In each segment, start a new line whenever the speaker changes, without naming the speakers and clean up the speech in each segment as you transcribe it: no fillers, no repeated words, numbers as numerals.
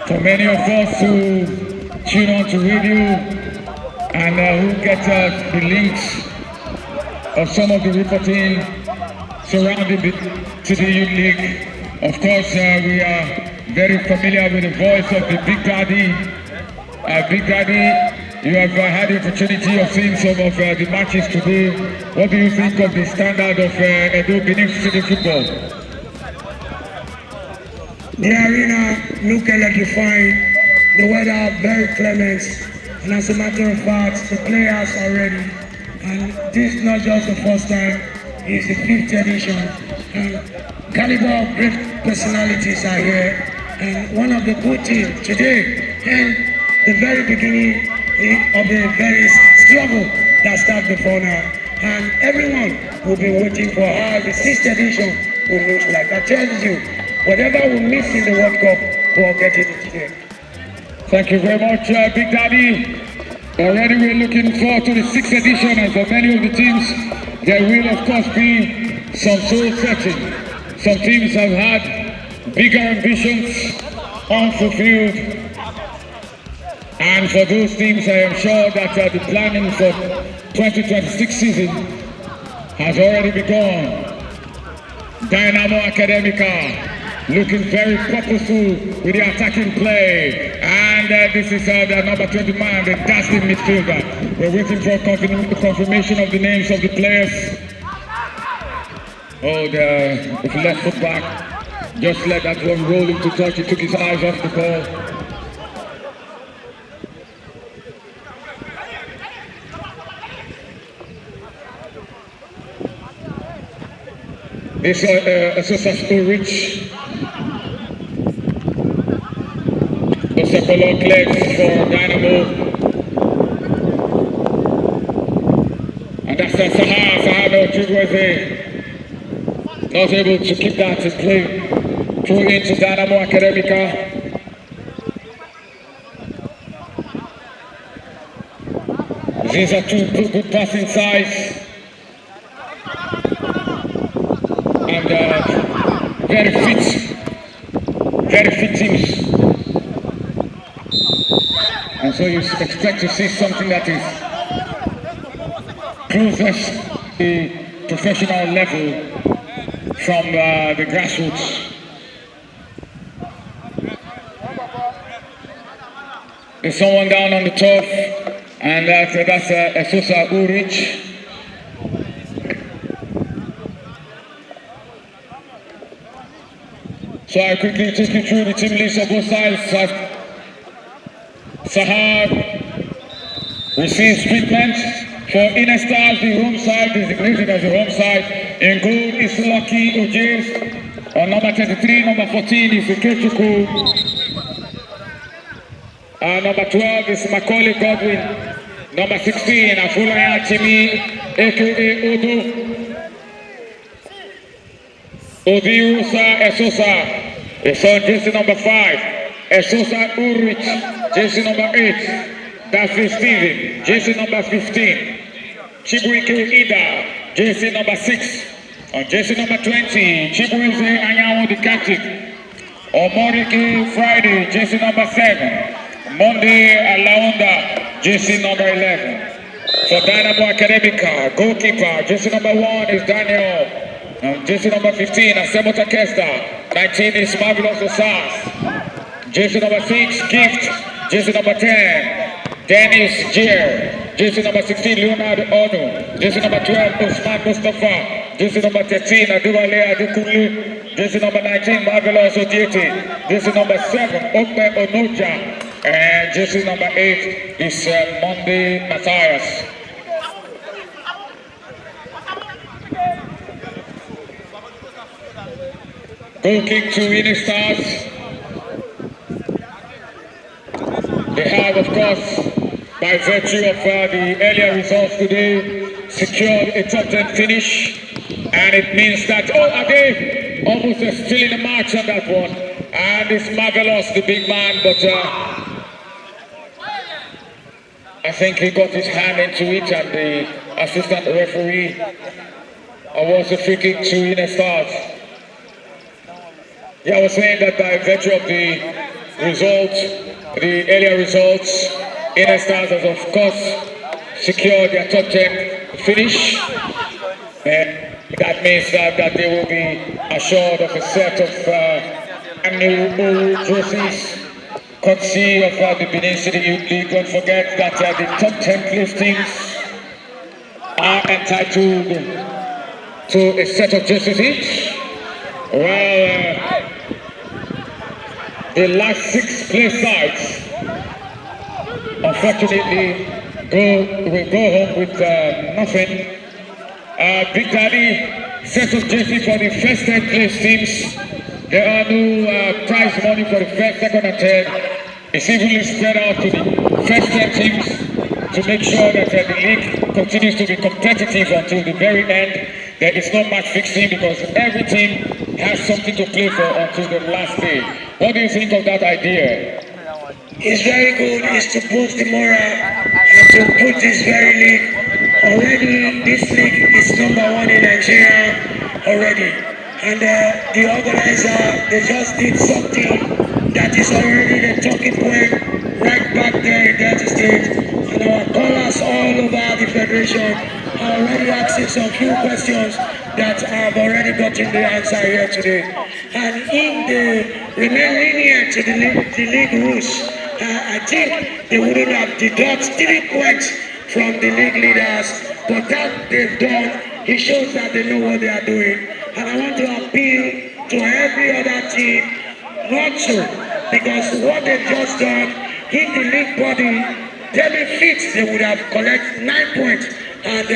For many of us who tune on to radio and who get the links of some of the reporting surrounding the Youth League, of course we are very familiar with the voice of the Big Daddy. Big Daddy, you have had the opportunity of seeing some of the matches today. What do you think of the standard of Edo BENIN City football?
The arena look electrifying, the weather very clement, and as a matter of fact, the players are ready. And this is not just the first time, it's the 5th edition. And caliber of great personalities are here. And one of the good teams today, and the very beginning of the very struggle that starts before now. And everyone will be waiting for how the 6th edition will look like. I tell you, whatever we miss in the World Cup, we'll get it today.
Thank you very much, Big Daddy. Already we're looking forward to the 6th edition, and for many of the teams, there will of course be some soul searching. Some teams have had bigger ambitions, unfulfilled. And for those teams, I am sure that the planning for 2026 season has already begun. Dynamo Academicals looking very purposeful with the attacking play. And this is the number 20 man, the dusty midfielder. We're waiting for confirmation of the names of the players. Oh, the left foot back. Just let that one roll into touch. He took his eyes off the ball. This is Rich. The Sepolo clicks for Dynamo. And that's Sahar not able to keep that and play through into Dynamo Academicals. These are two good passing sides. And very fit teams. And so you expect to see something that is closest to the professional level from the grassroots. There's someone down on the turf, and that's Esosa Ulrich. So I quickly take you through the team list of both sides. Sahar receives treatment for Ine Stars, the home side, designated as the home side. In goal is Lucky Ojays. On number 33, number 14 is Ikechukwu. Number 12 is Macaulay Godwin. Number 16, Afulaya Chimi, aka Odu. Odiusa Esosa. It's on jersey number 5. Esosa Ulrich, jersey number 8. Daphne Steven, jersey number 15. Chibuike Ida, jersey number 6. On jersey number 20, Chibueze Anyanwu the captain. Omorike Friday, jersey number 7. Monday Alaunda, jersey number 11. For Dynamo Academicals, goalkeeper, jersey number 1 is Daniel. Jersey number 15, Asemota Kesta. 19 is Marvelous Osas. Jersey number 6, Gift. Jersey number 10, Dennis Jer. Jersey number 16, Leonard Onu. Jersey number 12, Osman Mustafa. Jersey number 13, Aduwale Adekulu. Jersey number 19, Marvelous Odiete. Jersey number 7, Okpe Onoja. And jersey number 8 is Monday Matthias. Goal kick to Ine Stars. They have, of course, by virtue of the earlier results today, secured a top 10 finish. And it means that, are they almost still in the march on that one. And it's Marvelous, the big man, but I think he got his hand into it, and the assistant referee awards a free kick to Ine Stars. Yeah, I was saying that by virtue of the results, the earlier results, Inner Stars has of course secured their top 10 finish. And that means that they will be assured of a set of new jerseys, courtesy of the Benin City Youth League. Don't forget that the top 10 place teams are entitled to a set of jerseys each. Well, the last 6 place sides, unfortunately, will go home with nothing. Big Daddy sets of jersey for the first 10 place teams. There are no prize money for the first, second, and third. It's evenly spread out to the first 10 teams to make sure that the league continues to be competitive until the very end. There is no match fixing because every team has something to play for until the last day. What do you think of that idea?
It's very good. It's to boost the morale and to put this very league. Already, this league is #1 in Nigeria already. And the organizer, they just did something that is already the talking point right back there in Delta State. And our callers all over the federation are already asking some few questions that I've already gotten the answer here today. And if they remain lenient to the league rules, I think they wouldn't have deducted 3 points from the league leaders, but that they've done, it shows that they know what they are doing. And I want to appeal to every other team not to, because what they've just done, if the league body benefits, they would have collected 9 points. And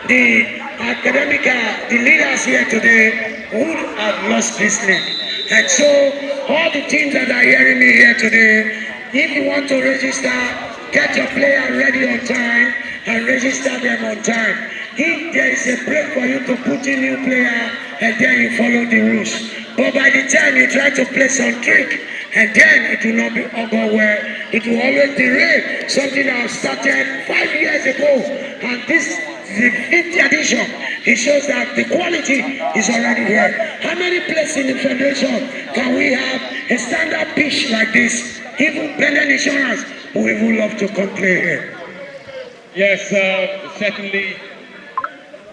the academical, the leaders here today would have lost this league. And so, all the teams that are hearing me here today, if you want to register, get your player ready on time and register them on time. If there is a break for you to put in new player, and then you follow the rules. But by the time you try to play some trick, and then it will not be over well. It will always derail something that was started 5 years ago. And this is the 5th edition. It shows that the quality is already here. How many places in the federation can we have a standard pitch like this? Even BENIN Insurance, we would love to come play here.
Yes, certainly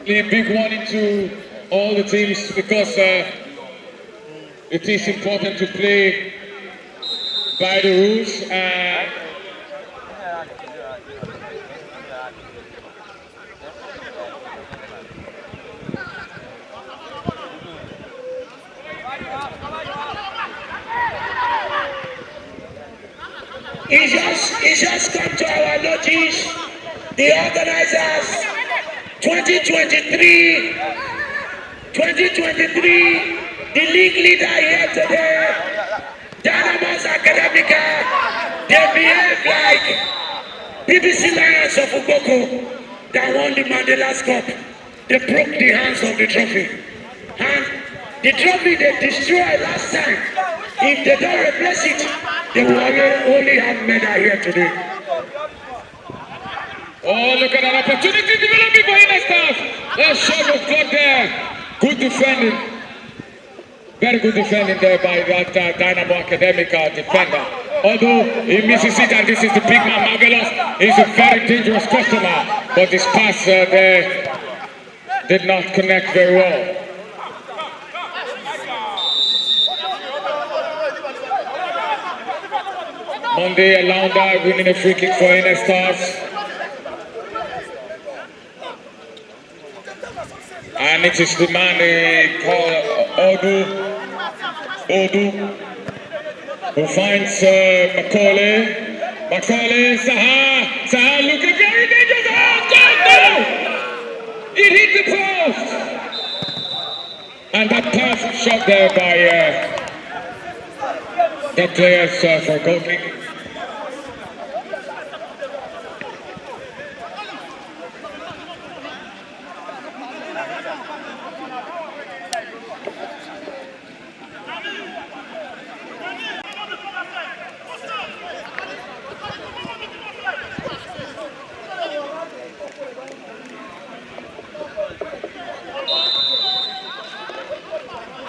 a big warning to all the teams because it is important to play by the rules.
It just come to our notice, the organizers, 2023, the league leader here today, Dynamo Academicals, they behave like BBC Lions of Uboko that won the Mandela's Cup. They broke the hands of the trophy. And the trophy they destroyed last time, if they don't replace it, they will only have medal here today.
Oh, look at that opportunity developing for Inner Stars. That shot was got there. Good defending. Very good defending there by that Dynamo Academical defender. Although he misses it, and this is the big man, Marvelous. He's a very dangerous customer. But this pass there did not connect very well. Monday Alaunda winning a free kick for Inner Stars. And it is the man they call Odu, who finds Macaulay, Saha looking very dangerous. Oh, God, no! It hit the post. And that powerful shot there by the players for goal kick.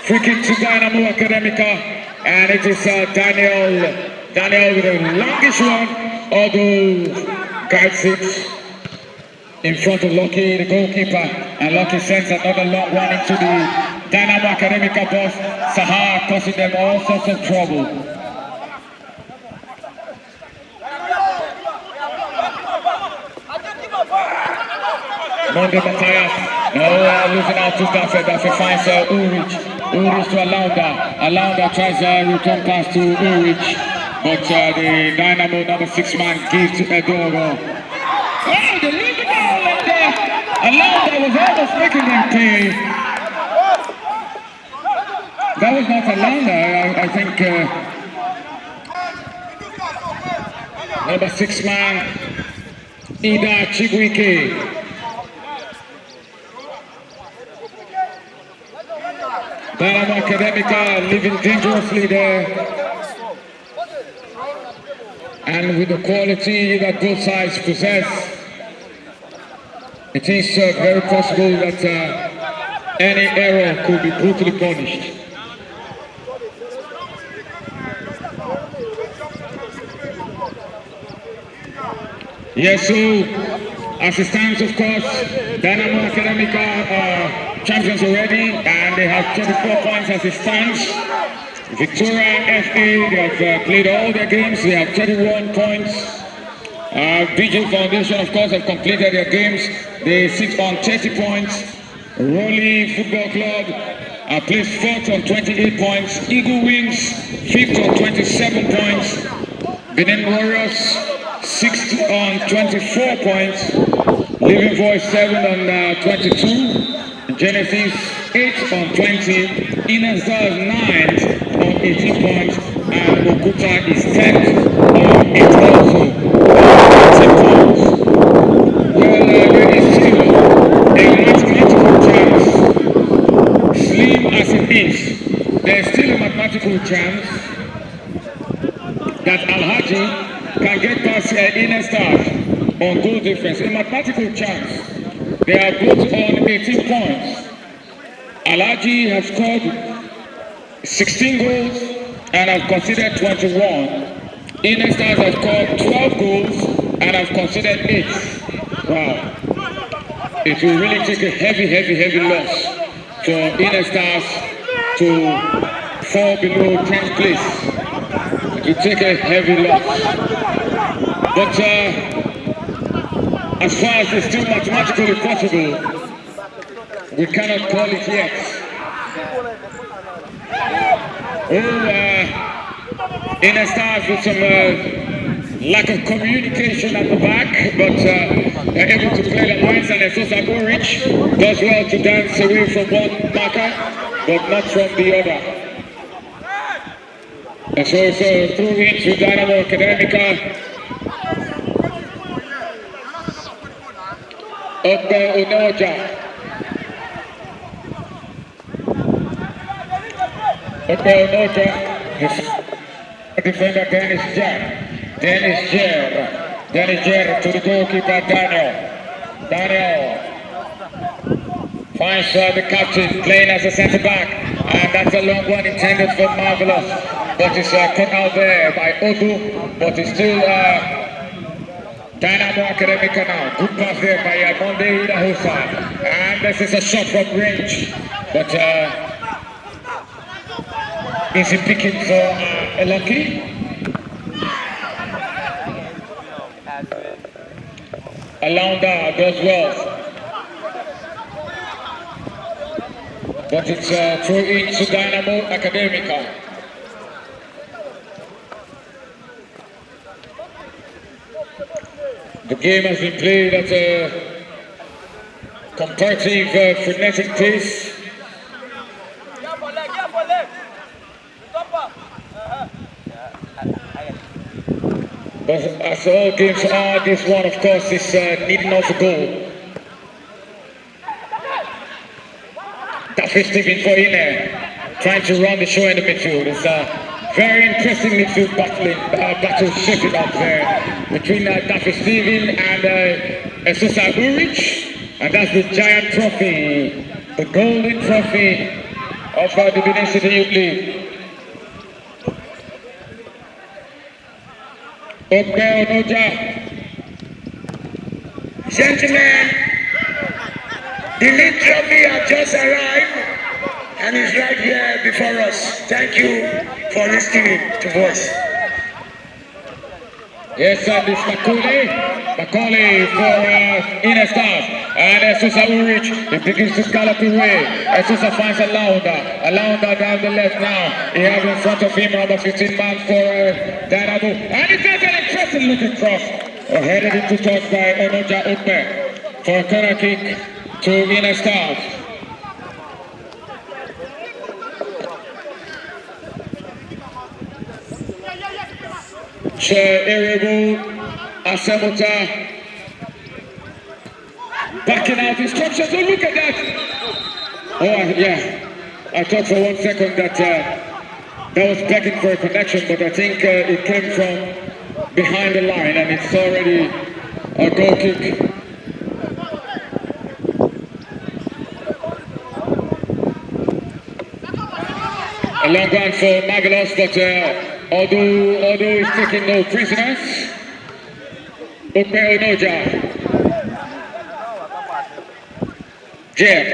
Free kick to Dynamo Academical, and it is Daniel with the longest one, although guides it in front of Lucky, the goalkeeper, and Lucky sends another long one into the Dynamo Academical box. Sahar causing them all sorts of trouble. Monday Matthias, losing out to Daffy finds Ulrich to Alaunda tries a return pass to Ulrich, but the Dynamo number 6 man gives to Edoro. Oh, the lead ball, and Alaunda was almost making them pay. That was not Alaunda, I think. Number 6 man, Ida Chibwike. Dynamo Academical living dangerously there, and with the quality that both sides possess, it is very possible that any error could be brutally punished. Yes, so as it stands, of course, Dynamo Academical champions already, and they have 24 points as it stands. Victoria FA, they have played all their games, they have 31 points. BJ Foundation, of course, have completed their games. They sit on 30 points. Raleigh Football Club placed 4th on 28 points. Eagle Wings, 5th on 27 points. BENIN Warriors, 6th on 24 points. Living Voice 7 on 22. Genesis 8 on 20. Ine Vs 9th on 18 points. And Okuta is 10th on 8 also. 18 points. Well, there is still a mathematical chance. Slim as it is, there is still a mathematical chance that Alhaji can get past Ine Stars on goal difference. A mathematical chance. They are both on 18 points. Alhaji has scored 16 goals and have conceded 21. Ine Stars have scored 12 goals and have conceded 8. Wow. It will really take a heavy loss for Ine Stars to fall below 10th place. It will take a heavy loss. But as far as it's still mathematically possible, we cannot call it yet. Ine Stars with some lack of communication at the back, but they're able to play the lines, and Esosa Ulrich does well to dance away from one marker, but not from the other. And so it's through into Dynamo Academical. Onoja. Defender Dennis Jer to the goalkeeper Daniel finds the captain playing as a centre back, and that's a long one intended for Marvelous, but it's cut out there by Odu, but it's still Dynamo Academical now. Good pass there by Monday Idahosa, and this is a shot from range, but is he picking for Lucky? Alaunda does well, but it's through into Dynamo Academical. The game has been played at a comparative frenetic pace. But as all games are, this one, of course, is needing of a goal. Daffy Stephen for Ine, trying to run the show in the midfield. It's a very interesting midfield battle shaping up there between Daffy Stephen and Esosa Ulrich, and that's the giant trophy, the golden trophy of the Benin City Youth League.
Gentlemen, the league trophy has just arrived and is right here before us. Thank you for listening to voice.
Yes, sir, this Macaulay for Ine Stars. And Esusa Urich, he begins to scallop away. Esusa finds Alaunda down the left now. He has in front of him number 15 man for Dynamo. And it is an interesting looking cross. Headed into touch by Onoja Ukme for a corner kick to Ine Stars. Erebo Asemota backing out instructions. Oh, look at that! Oh, yeah. I thought for 1 second that that was begging for a connection, but I think it came from behind the line, and it's already a goal kick. A long one for Magalos, but although he's taking no prisoners, Ukme Onoja. Jeb.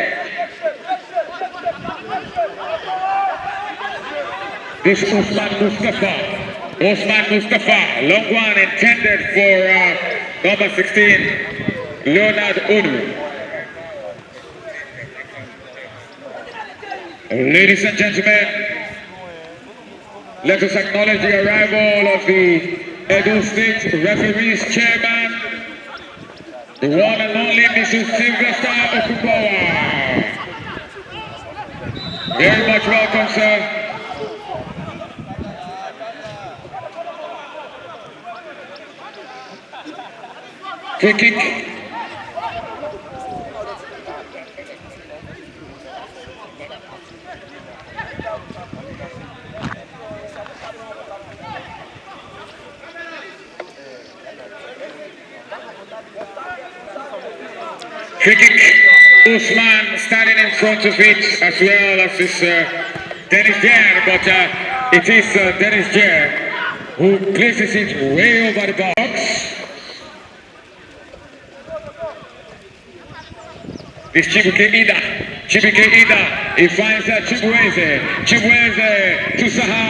This is Osman Mustafa. Long one intended for number 16, Leonard Unu. Ladies and gentlemen, let us acknowledge the arrival of the Edo State Referees Chairman, the one and only Mrs. Sylvester Okubawa. Very much welcome, sir. Free kick. Free kick. Usman standing in front of it as well as this Dennis Jer, but it is Dennis Jer who places it way over the box. This Chibuke Ida, he finds Chibueze to Saha,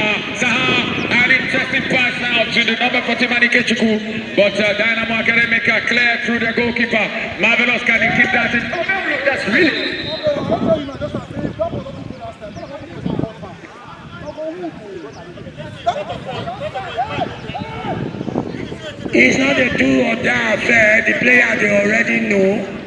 an interesting pass now to the number 40 Manikechuku, but Dynamo Academicals clear through the goalkeeper. Marvelous, can he keep that in? Oh no, look, that's really...
It's not a do or die affair. The player they already know.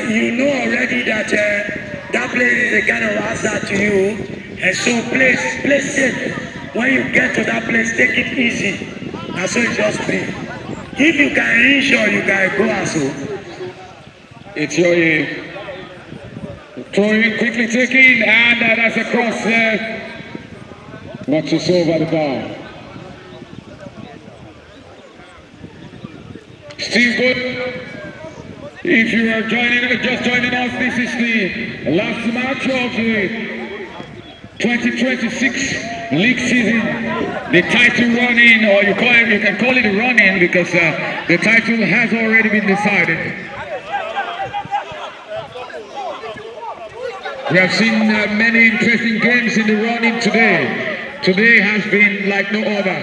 You know already that that place is a kind of hazard to you, and so play safe. When you get to that place, take it easy. And so it just be. If you can ensure you can go also.
It's your throwing quickly taken, and that's a cross there. Not just over the bar. Steve Good. If you are just joining us, this is the last match of the 2026 league season. The title running, or you can call it running, because the title has already been decided. We have seen many interesting games in the running today. Today has been like no other.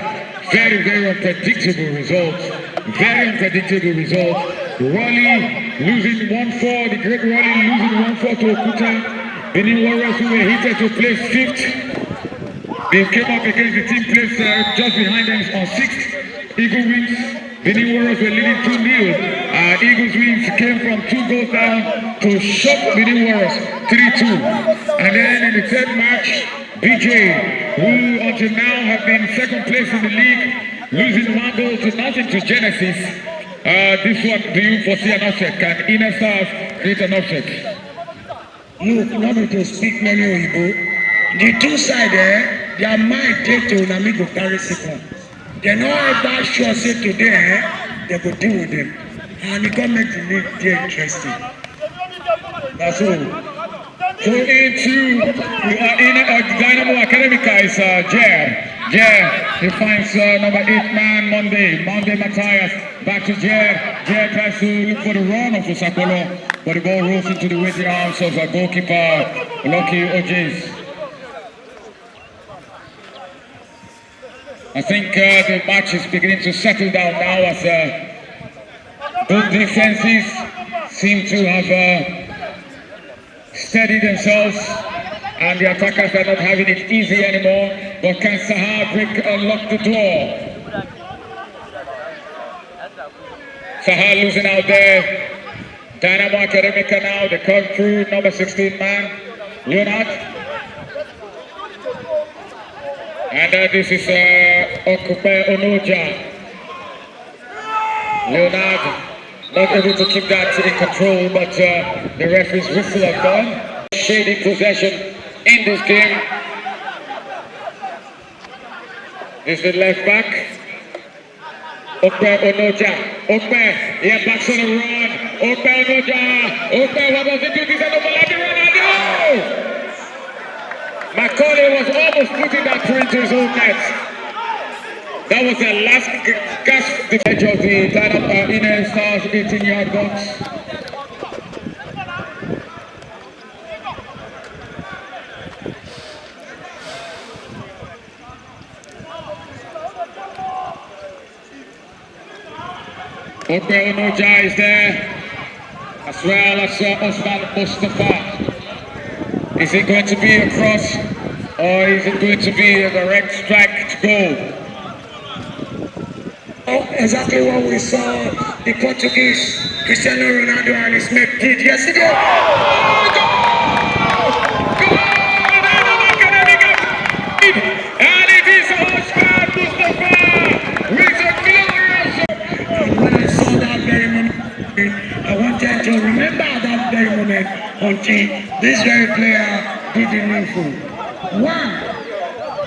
Very, very unpredictable results. Raleigh losing 1-4, the great Raleigh losing 1-4 to Okuta. Benin Warriors, who were heated to place 5th. They came up against the team placed just behind them on 6th. Eagle wins. Benin Warriors were leading 2-0. Eagles wins came from 2 goals down to shock Benin Warriors 3-2. And then in the third match, BJ, who until now have been 2nd place in the league, losing 1-0 to Genesis. This one, do you foresee an upset? Can Ine Stars create an upset?
Look, not to speak many Oyibo. The two sides there, their mind take to Unami go carry second. They know ever sure say today, they go deal with them. And it can make the league very interesting. That's all.
So into Ine Vs Dynamo Academicals, Jer, he finds number 8 man Monday Matthias, back to Jer tries to look for the run of Osakolo, but the ball rolls into the waiting arms of goalkeeper Lucky Ojes. I think the match is beginning to settle down now as both defenses seem to have steadied themselves, and the attackers are not having it easy anymore. But can Sahar break and lock the door? Sahar losing out there. Dynamo Academica now, they come through, number 16 man, Leonard. And this is Okupe Onoja. Leonard not able to keep that in control, but the referee's whistle has gone. Shady possession in this game. Is the left back. Okupe Onoja. Okupe, yeah, backs on the run. Okupe Onoja. Okupe, what does he do? This is an overlapping Ronaldo! Macaulay was almost putting that through into his own net. That was the last gasp the edge of the Dynamo Ine Stars 18-yard box. Okupe Onoja is there, as well as Osman Mustafa. Is it going to be a cross, or is it going to be a direct strike to goal?
Oh, exactly what we saw the Portuguese Cristiano Ronaldo and his mate did yesterday.
And it is Osman Mustafa with a glorious.
And when I saw that very moment, I wanted to remember that very moment until this very player did the needful.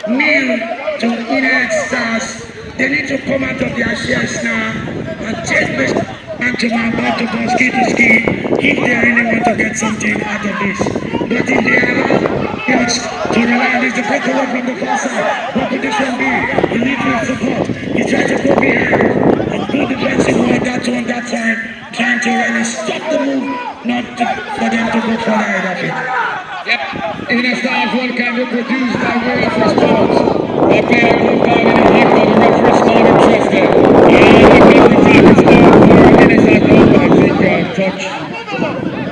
1-0 to Ine Stars. They need to come out of their shares now and chase this man to man back to go ski to ski if they really want to get something out of this. But if they allow us to rely on this, the break away from the far side, what could this one be? He needs your support. He tried to go behind and do defensive work that time, trying to really stop the move, not for them to go further out of it.
Yep, Ine Stars, what can they produce by way of response? The player goes down in a heap, but the referee is not interested. And the attack is down for Ine Stars. I think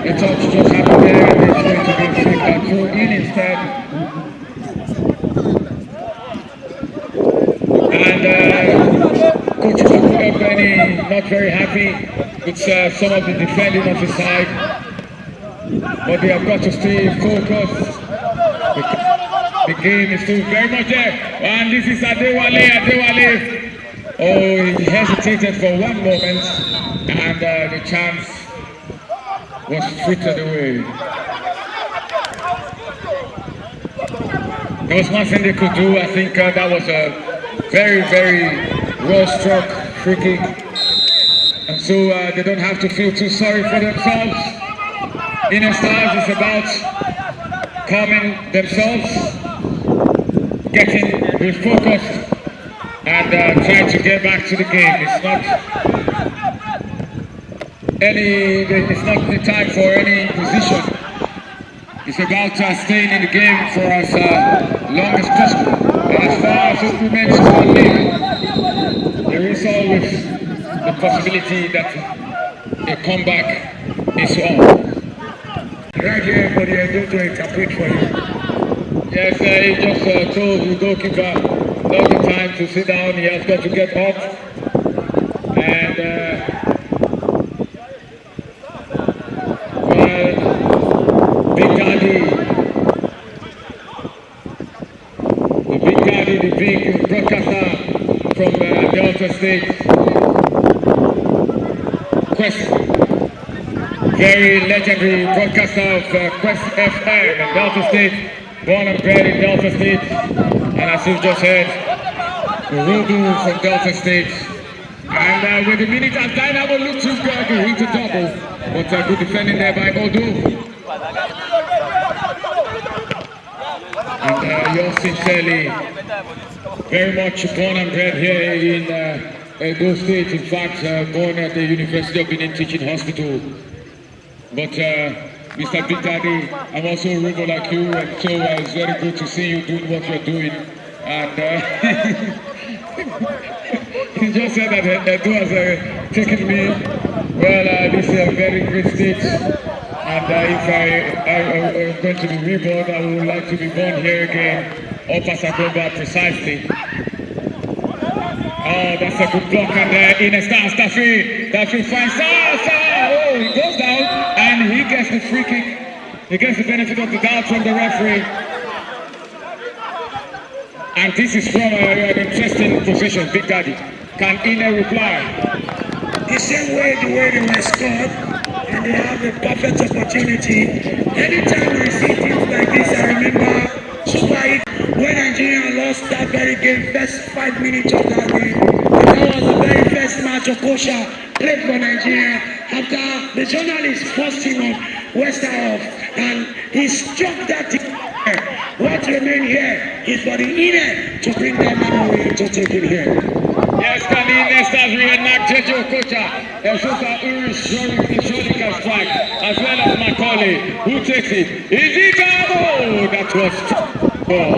a touch just happened there, and it's going to be flicked and thrown in instead. And Coach BENIN not very happy with some of the defending of his side. But they have got to stay focused. The game is still very much there. And this is Adewale. Oh, he hesitated for one moment, and the chance was frittered away. There was nothing they could do. I think that was a very, very well-struck free kick. And so they don't have to feel too sorry for themselves. Ine Stars is about calming themselves, getting refocused, and trying to get back to the game. It's not the time for any position. It's about staying in the game for as long as possible. And as far as it remains to there is always the possibility that a comeback is on.
Right here, but they are going to interpret for you.
Yes, he just told the goalkeeper not the time to sit down. He has got to get up. And Big Daddy, the big broadcaster from Delta State, Quest. Very legendary broadcaster of Quest FM in Delta State, born and bred in Delta State, and as you've just heard, Urugu from Delta State. And with the minute as Dynamo looked to go, he hit a double, but good defending there by Odo. And yours sincerely, very much born and bred here in Edo State. In fact, born at the University of Benin Teaching Hospital. But Mr. Big Daddy, I'm also a rebel like you, and so it's very good to see you doing what you're doing. And he just said that Edo has taken me. Well, this is a very great state. And if I'm going to be reborn, I would like to be born here again, up as Agomba precisely. Oh, that's a good block, and Ine Staffy finds oh, he goes down, and he gets the free kick. He gets the benefit of the doubt from the referee. And this is from an interesting position, Big Daddy. Can Ine reply?
The same way the way they were scored, and they have a perfect opportunity. Anytime I see things like this, I remember Super Eagles when Nigeria lost that very game, first 5 minutes of that game. And that was the very first match Okosha played for Nigeria after the journalist forced him on Western off, and he struck that team. What remains here is for the Ine to bring that memory to take it here.
Yes, can Ine Stars reenact JJ Okocha, Esosa Uri's showing a strike, as well as Macaulay, who takes it. Is it oh, that was ball.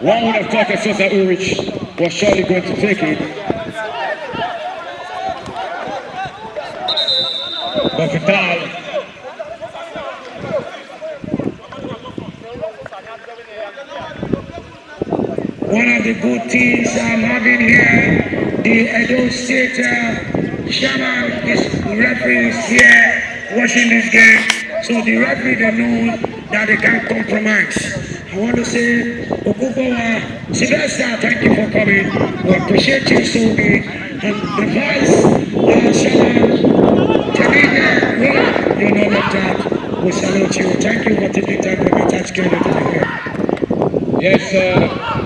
One would have thought Esosa Uri was surely going to take it. But Vital.
One of the good teams I'm having here, the Edo State Shaman, the referee is here watching this game. So the referee, they know that they can't compromise. I want to say, Okukowa, Sylvester, thank you for coming. We appreciate you so much. And the vice, Shaman, Jamina, you know that. We salute you. Thank you for taking time to be touch credit to be here.
Yes,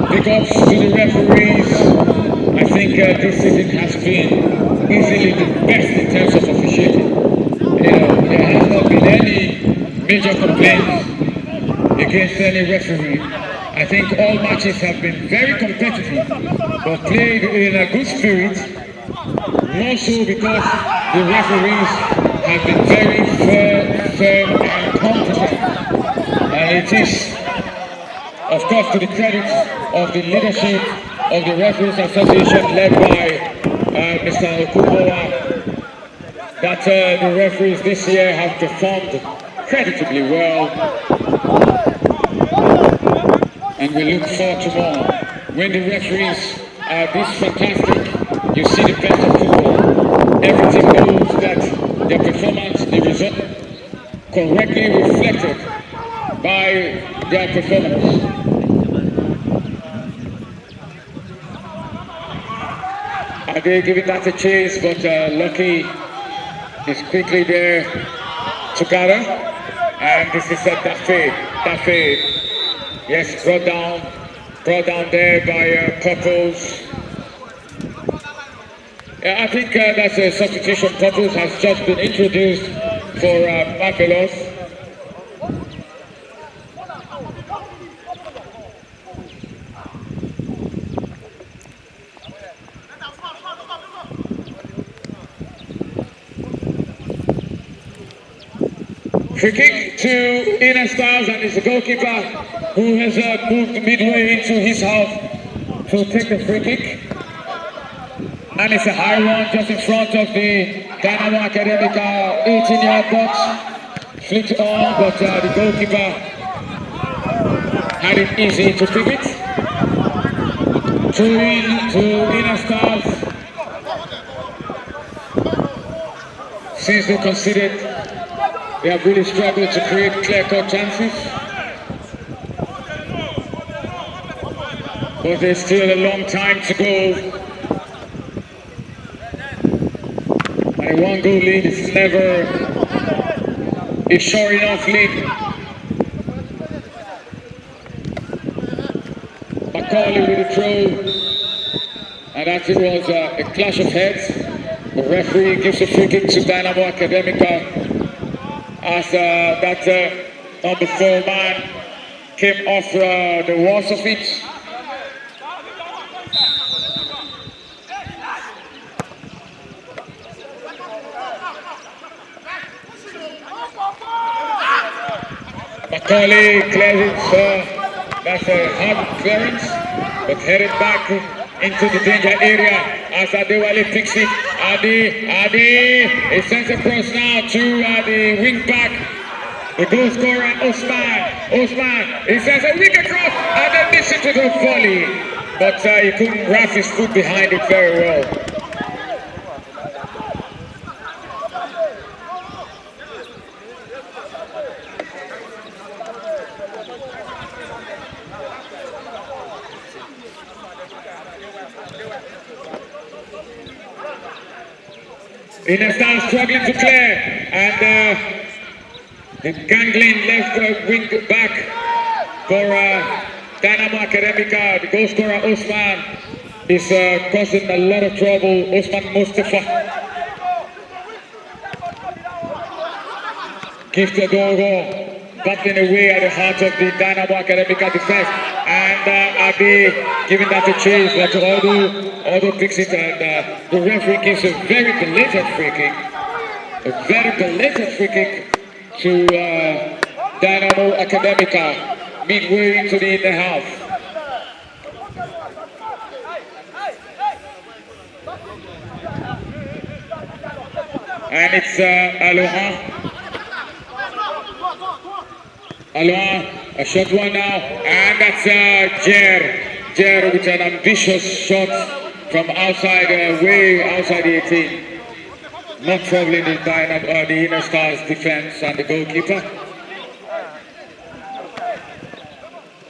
big ups to the referees. I think this season has been easily the best in terms of officiating. There has not been any major complaints against any referee. I think all matches have been very competitive, but played in a good spirit. More so because the referees have been very firm and competent. And it is, of course, to the credit of the leadership of the Referees Association led by Mr. Okubowa, that the referees this year have performed creditably well, and we look forward to more. When the referees are this fantastic, you see the best of football. Everything knows that their performance, the result, correctly reflected by their performance. They giving that a chase, but Lucky is quickly there to gather, and this is Daffy. Yes, brought down there by Couples. Yeah, I think that's a substitution. Couples has just been introduced for Marvelos. Free kick to Ine Stars, and it's the goalkeeper who has moved midway into his half to take the free kick. And it's a high one just in front of the Dynamo Academicals 18-yard box. Flicked on, but the goalkeeper had it easy to pick it. To Ine Stars. Since they conceded, they have really struggled to create clear-cut chances. But there's still a long time to go. And a one-goal lead is never a sure enough lead. Macaulay with a throw. And that it was a clash of heads. The referee gives a free kick to Dynamo Academicals. As that number 4 man came off the walls of it. Macaulay clears it, that's a hard clearance, but headed back into the danger area as Adewale picks it. Adi, he sends across now to the wing back, the goal scorer Osman, he sends a wing across and then misses to the volley, but he couldn't wrap his foot behind it very well. Ine starts struggling to clear, and the gangling left wing back for Dynamo Academical. The goal scorer Osman is causing a lot of trouble. Osman Mustafa gives the goal, battling away at the heart of the Dynamo Academical defense, and Abi giving that a chase, but Aldo picks it, and the referee gives a very belated free kick to Dynamo Academical midway into the inner half. And it's Aloha, a short one now, and that's Jer with an ambitious shot from outside, way outside the 18. Not troubling the Inner Stars defense and the goalkeeper.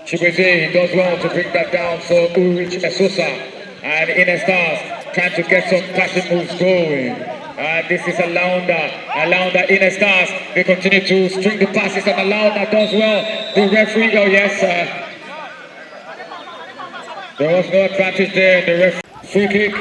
Chikwese, he does well to bring that down for Ulrich Esosa, and Inner Stars trying to get some passing moves going. This is Alaunda Inner Stars. They continue to string the passes, and Alaunda does well. The referee, oh yes, there was no advantage there. The referee, free kick.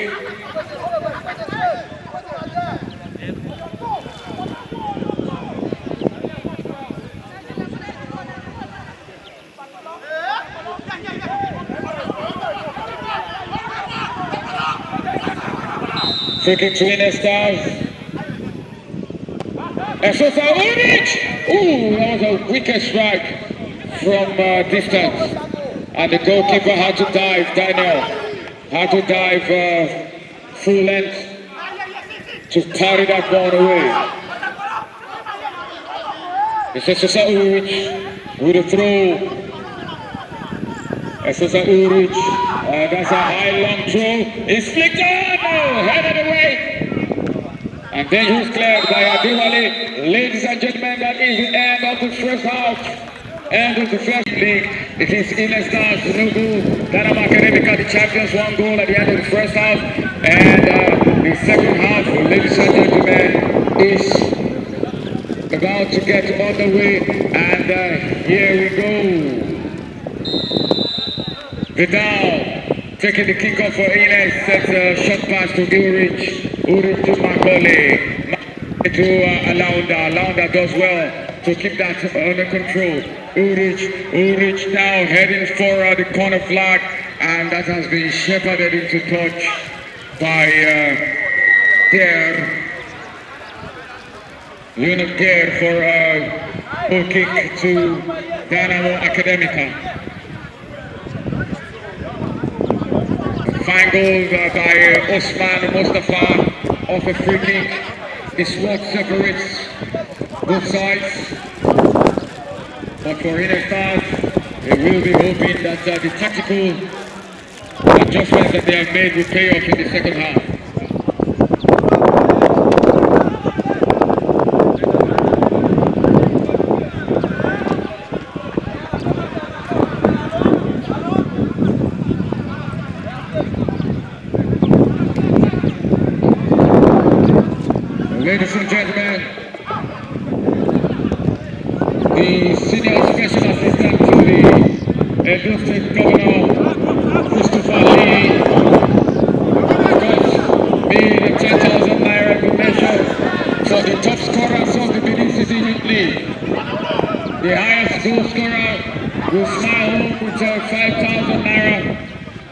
Free kick to Inner Stars. Esosa Ulrich! Ooh, that was a wicked strike from distance. And the goalkeeper had to dive, Daniel. Had to dive full length to parry that ball away. It's Esosa Ulrich with a throw. Esosa Ulrich, that's a high long throw. It's flicked on, headed away. And dangerous cleared by Adewale. Ladies and gentlemen, that is the end of the first half. End of the first league. It is Inner Stars, no goal. Dynamo Academical, the champions, 1 goal at the end of the first half. And the second half, ladies and gentlemen, is about to get underway. And here we go. Vidal taking the kickoff for Ine, sets a shot pass to Ulrich to Macaulay, to Alaunda does well to keep that under control. Ulrich now heading for the corner flag, and that has been shepherded into touch by Leonard Gare for a goal kick to Dynamo Academical. Fine goal by Osman Mustafa off a free kick. It's what separates both sides. But for Inner Stars, they will be hoping that the tactical adjustments that they have made will pay off in the second half. Ladies and gentlemen, the senior special assistant to the Edo State Governor, Christopher Lee, got me the 10,000 naira donation for the top scorers of the BENIN City Youth League. The highest goal scorer will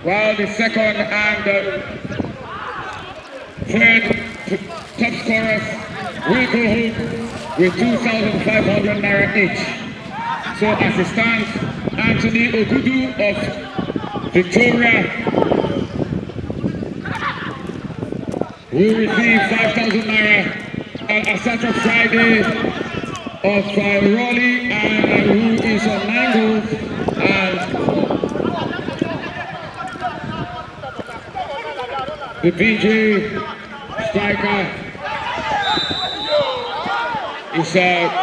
while the second and third top scorers will go home with 2,500 naira each. So as it stands, Anthony Ogudu of Victoria will receive 5,000 naira, and Asata Friday of Raleigh, and who is on 9 goals, and the BJ striker is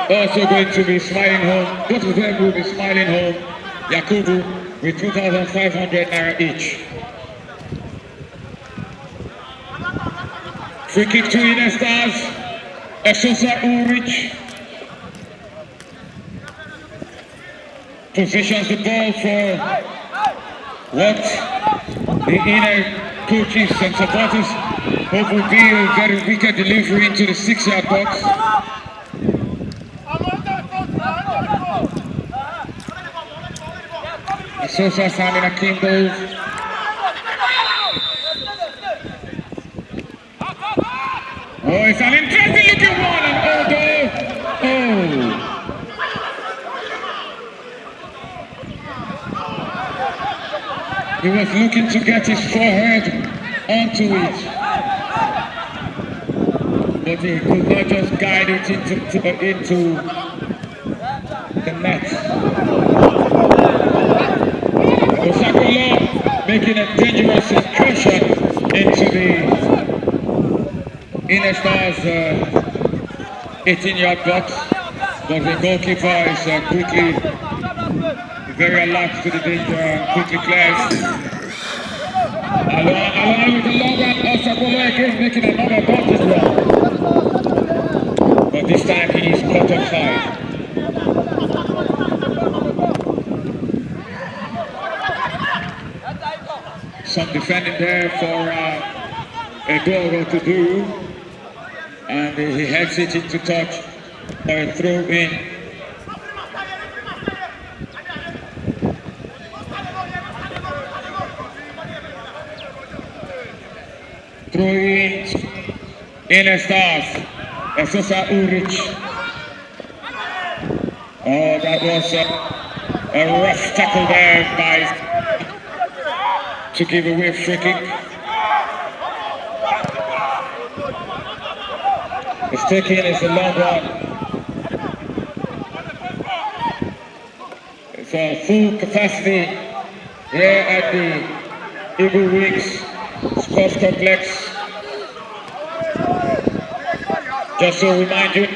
also going to be smiling home. Both of them will be smiling home. Yakubu with 2,500 naira each. Free kick to Ine Stars. Esosa Ulrich positions the ball for what the Ine coaches and supporters hope will be a very wicked delivery into the 6-yard box. Sosa standing a Kimbo. Oh, it's an interesting looking one, and he was looking to get his forehead onto it, but he could not just guide it into the net. Osakolo making a dangerous incursion into the Ine Stars 18-yard box, but the goalkeeper is quickly very alert to the danger and quickly clears. Along with the long one, Osakolo again making another advantage run, but this time he is caught offside. Some defending there for Eduardo to do, and he heads it into touch or a throw in. Throw in Ine Stars. Esosa Ulrich. Oh, that was a rough tackle there by to give away a free kick. It's taken is a long one. It's a full capacity here at the Eagle Wings Sports Complex. Just to remind you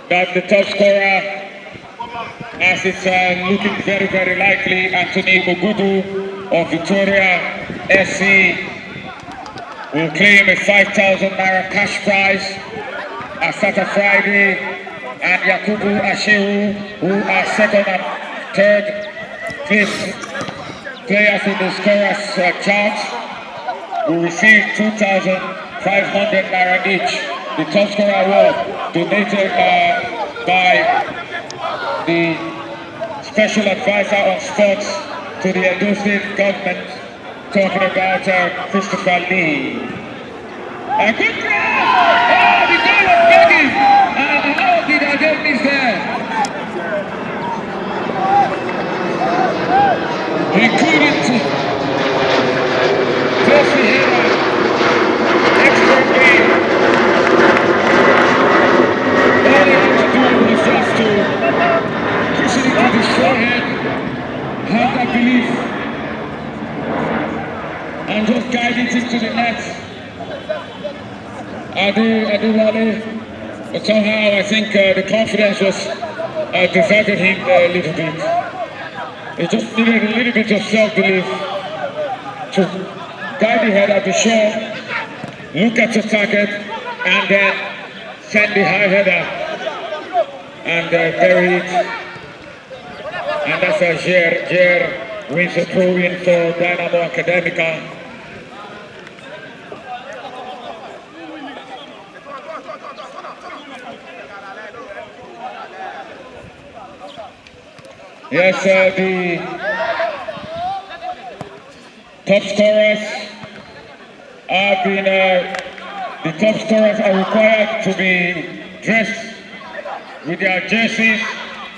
that the top scorer, as it's looking very, very likely, Anthony Ogudu of Victoria SC will claim a 5,000 naira cash prize. Asata Friday and Yakubu Asheru, who are second and third place players in the scorers chart, will receive 2,500 naira each. The top scorer award donated by the Special Advisor on Sports to the Edo State government, talking about Christopher Lee. A good cross! Oh, the goal of Benin! And how did I get miss there? He couldn't place the header expertly. All he had to do was just to push it into his forehead, have that belief, and just guide it into the net. I do Wale, but somehow I think the confidence was deserted him a little bit. He just needed a little bit of self-belief to guide the header, be sure, look at the target, and then send the high header and bury it. And that's a Jer wins a throw-in for Dynamo Academicals. Yes, top scorers have been, the top scorers are required to be dressed with their jerseys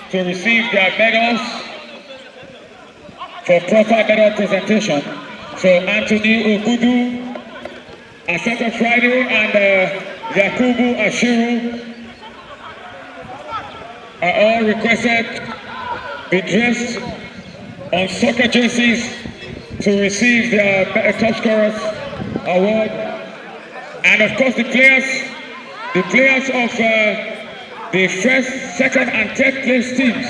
to receive their medals for proper medal presentation. So Anthony Ogudu, Asata Friday, and Yakubu Ashiru are all requested to be dressed on soccer jerseys to receive their top scorers award. And of course the players of the first, second and third place teams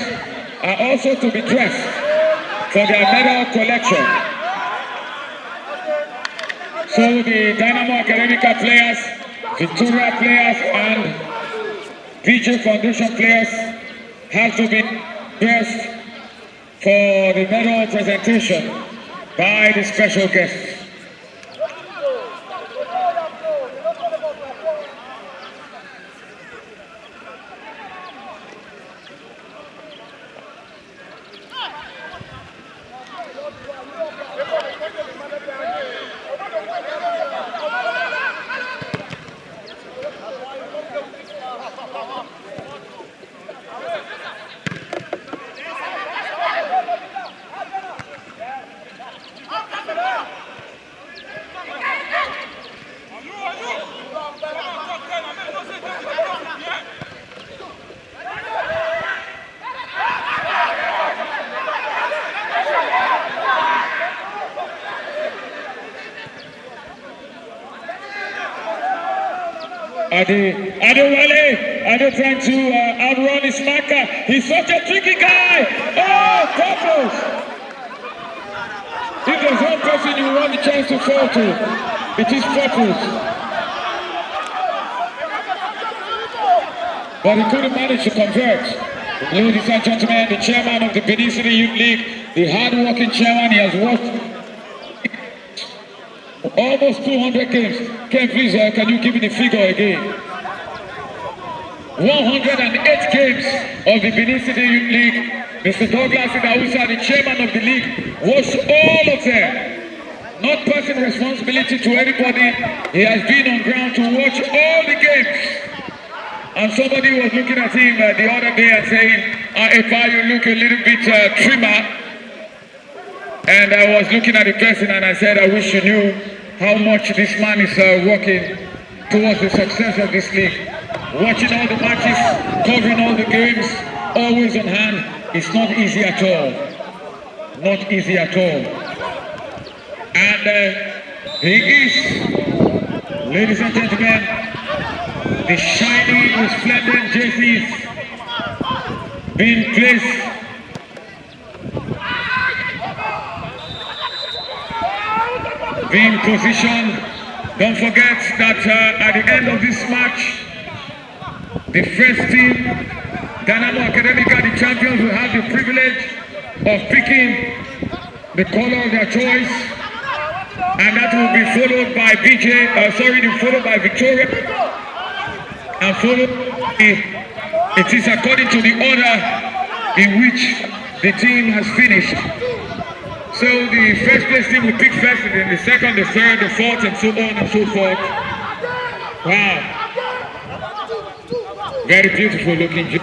are also to be dressed for their medal collection. So the Dynamo Academical players, Victoria players and VJ Foundation players have to be dressed for the medal presentation by the special guests. Ade trying to outrun his marker. He's such a tricky guy. Oh, purpose! If there's one person you want the chance to fall to, it is purpose. But he couldn't manage to convert. Ladies and gentlemen, the chairman of the BENIN City Youth League, the hard-working chairman, he has worked almost 200 games. Ken, please, can you give me the figure again? 108 games of the BENIN City Youth League. Mr. Douglas Idausa, the chairman of the league, watched all of them. Not passing responsibility to anybody. He has been on ground to watch all the games. And somebody was looking at him the other day and saying, Epa, you look a little bit trimmer. And I was looking at the person and I said, I wish you knew how much this man is working towards the success of this league. Watching all the matches, covering all the games, always on hand. It's not easy at all. Not easy at all. And he is, ladies and gentlemen, the shiny, resplendent jerseys being placed being positioned. Don't forget that at the end of this match, the first team, Dynamo Academicals, the champions, will have the privilege of picking the color of their choice, and that will be followed by followed by Victoria, and it is according to the order in which the team has finished. So the first place team will pick first, and then the second, the third, the fourth, and so on and so forth. Wow. Very beautiful looking.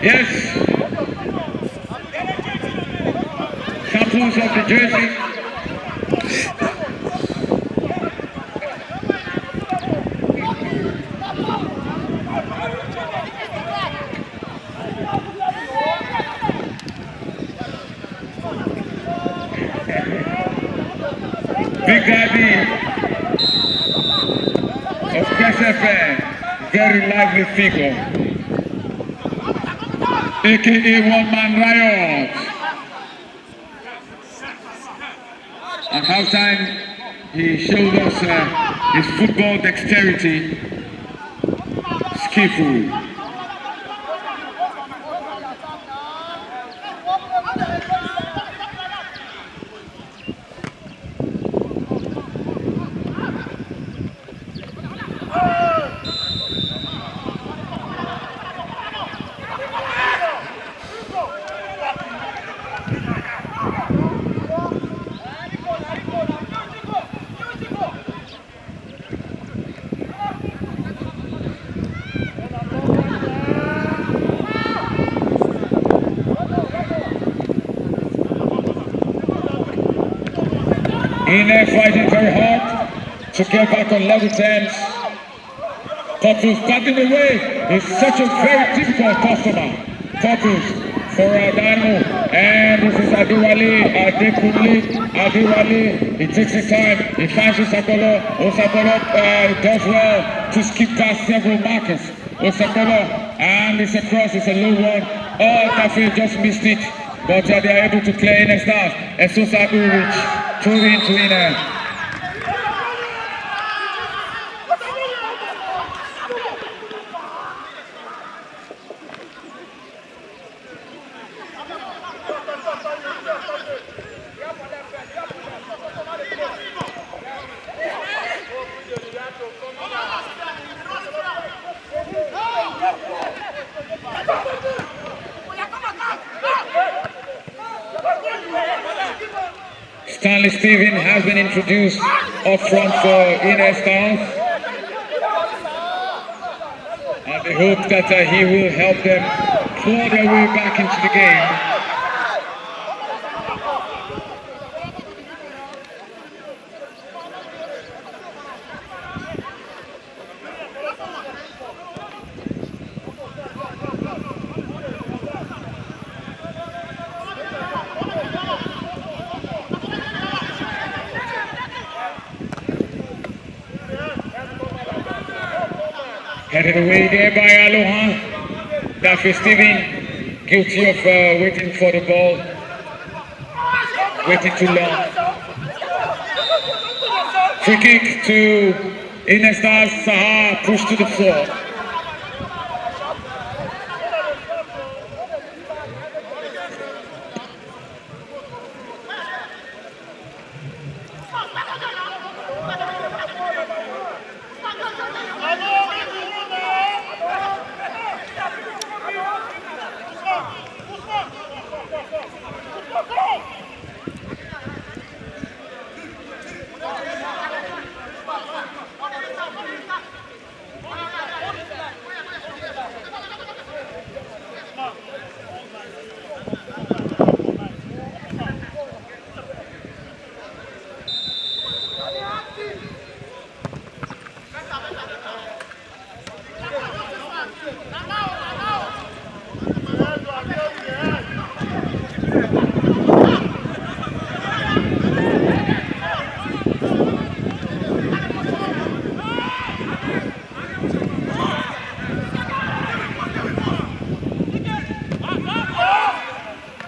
Yes. Samples of the jersey. Big Daddy of KSFN, very lively figure, aka One Man Riot. At halftime, he showed us his football dexterity, skillful. Ine fighting very hard to get back on level terms. Purpose backing away is such a very difficult customer. Purpose for Dynamo, and this is Adewale. He takes his time, he finds Osakolo. Osakolo does well to skip past several markers. Osakolo, and it's a cross, it's a low one. Oh, Tafi just missed it, but they are able to clear in a start. Esosa Urich, through into Ine. Stanley Steven has been introduced up front for Ine Stars, and they hope that he will help them claw their way back into the game. Headed away there by Aloha. Daffy Steven, guilty of waiting for the ball, waiting too long. Free kick to Ine Stars. Saha pushed to the floor.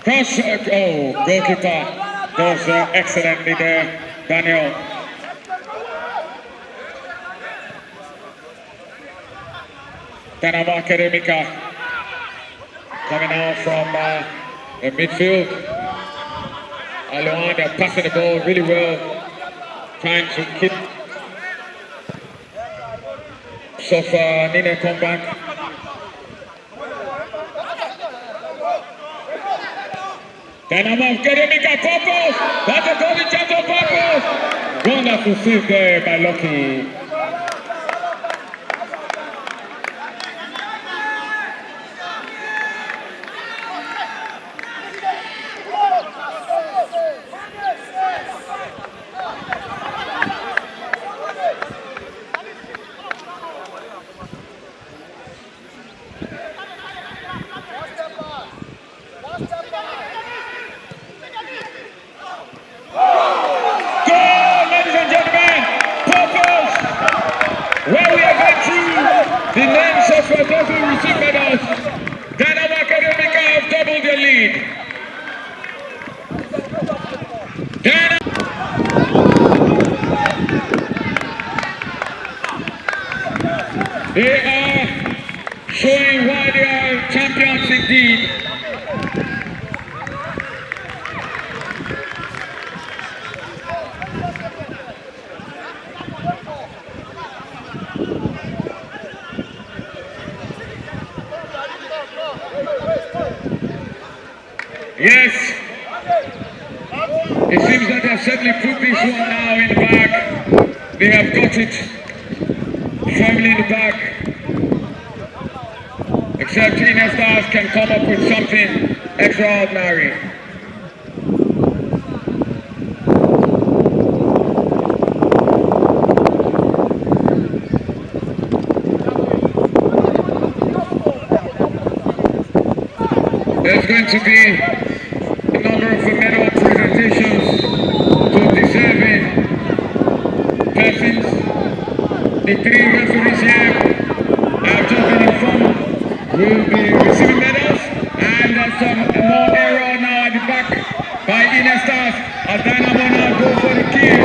Cross, goalkeeper does excellently there, Daniel. Dynamo Academicals coming out from the midfield. Aloha, they're passing the ball really well, trying to keep Nina come back. Dynamo Academicals purpose! That's a golden chance of purpose! Wonderful save there by Lucky. The names of those who receive medals. Dynamo Academicals have doubled their lead. They are showing why they are champions indeed. Yes, it seems that they have certainly put this one now in the bag. They have got it firmly in the bag. Except Ine Stars can come up with something extraordinary. There's going to be a number of medal presentations to deserving persons. The 3 referees here have just been informed will be receiving medals, and there's some more error now at the back by Ine Stars as Dynamo now go for the kill.